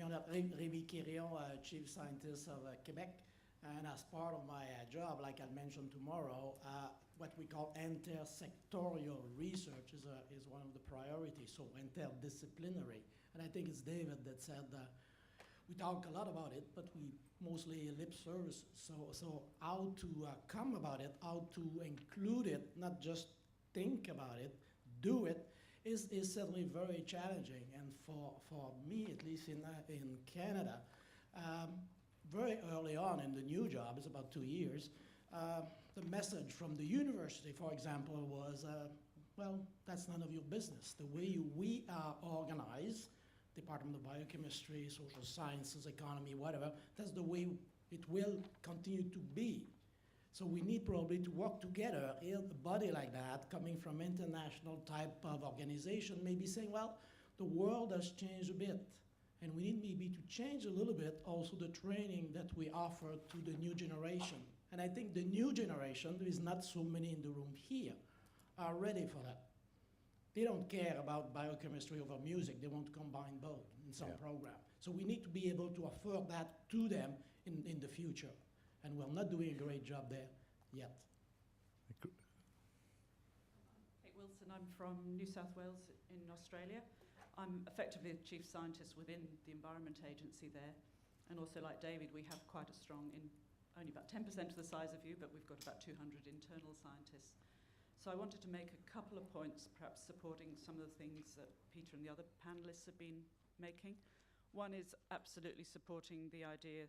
Rémi Quirion, Chief Scientist of Quebec. And as part of my job, like I'll mention tomorrow, what we call intersectorial research is one of the priorities, so interdisciplinary. And I think it's David that said we talk a lot about it, but we mostly lip service. So how to come about it, how to include it, not just think about it, do it, is certainly very challenging. And for me, at least in Canada, very early on in the new job, it's about 2 years, the message from the university, for example, was, well, that's none of your business. The way we are organized, Department of Biochemistry, Social Sciences, Economy, whatever, that's the way it will continue to be. So we need probably to work together, a body like that, coming from international type of organization, maybe saying, well, the world has changed a bit. And we need maybe to change a little bit also the training that we offer to the new generation. And I think the new generation, there is not so many in the room here, are ready for that. They don't care about biochemistry over music. They want to combine both in some program. So we need to be able to offer that to them in the future. And we're not doing a great job there yet. Kate Wilson, I'm from New South Wales in Australia. I'm effectively the chief scientist within the Environment Agency there. And also, like David, we have quite a strong, only about 10% of the size of you, but we've got about 200 internal scientists. So I wanted to make a couple of points, perhaps supporting some of the things that Peter and the other panelists have been making. One is absolutely supporting the idea,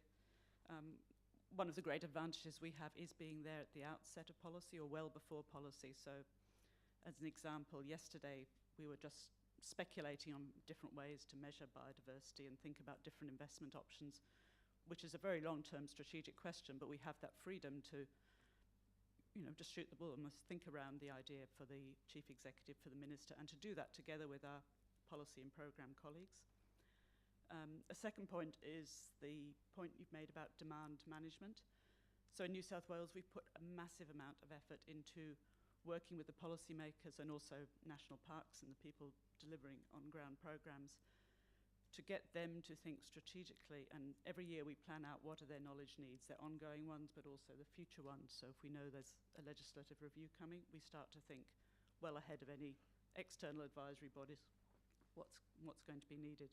one of the great advantages we have is being there at the outset of policy or well before policy. So as an example, yesterday we were just speculating on different ways to measure biodiversity and think about different investment options, which is a very long-term strategic question, but we have that freedom to, just shoot the bull and must think around the idea for the chief executive, for the minister, and to do that together with our policy and program colleagues. A second point is the point you've made about demand management. So in New South Wales, we've put a massive amount of effort into working with the policymakers and also national parks and the people delivering on-ground programs to get them to think strategically. And every year we plan out what are their knowledge needs, their ongoing ones, but also the future ones. So if we know there's a legislative review coming, we start to think well ahead of any external advisory bodies what's going to be needed.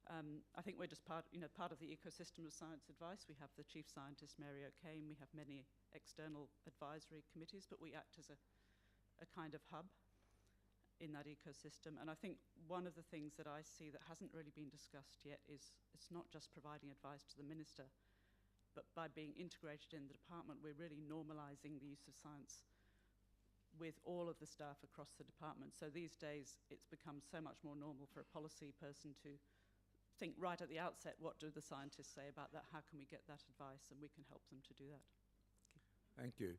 I think we're just part of the ecosystem of science advice. We have the chief scientist, Mary O'Kane. We have many external advisory committees, but we act as a kind of hub in that ecosystem. And I think one of the things that I see that hasn't really been discussed yet is it's not just providing advice to the minister, but by being integrated in the department, we're really normalizing the use of science with all of the staff across the department. So these days, it's become so much more normal for a policy person to think right at the outset, what do the scientists say about that? How can we get that advice? And we can help them to do that. Thank you.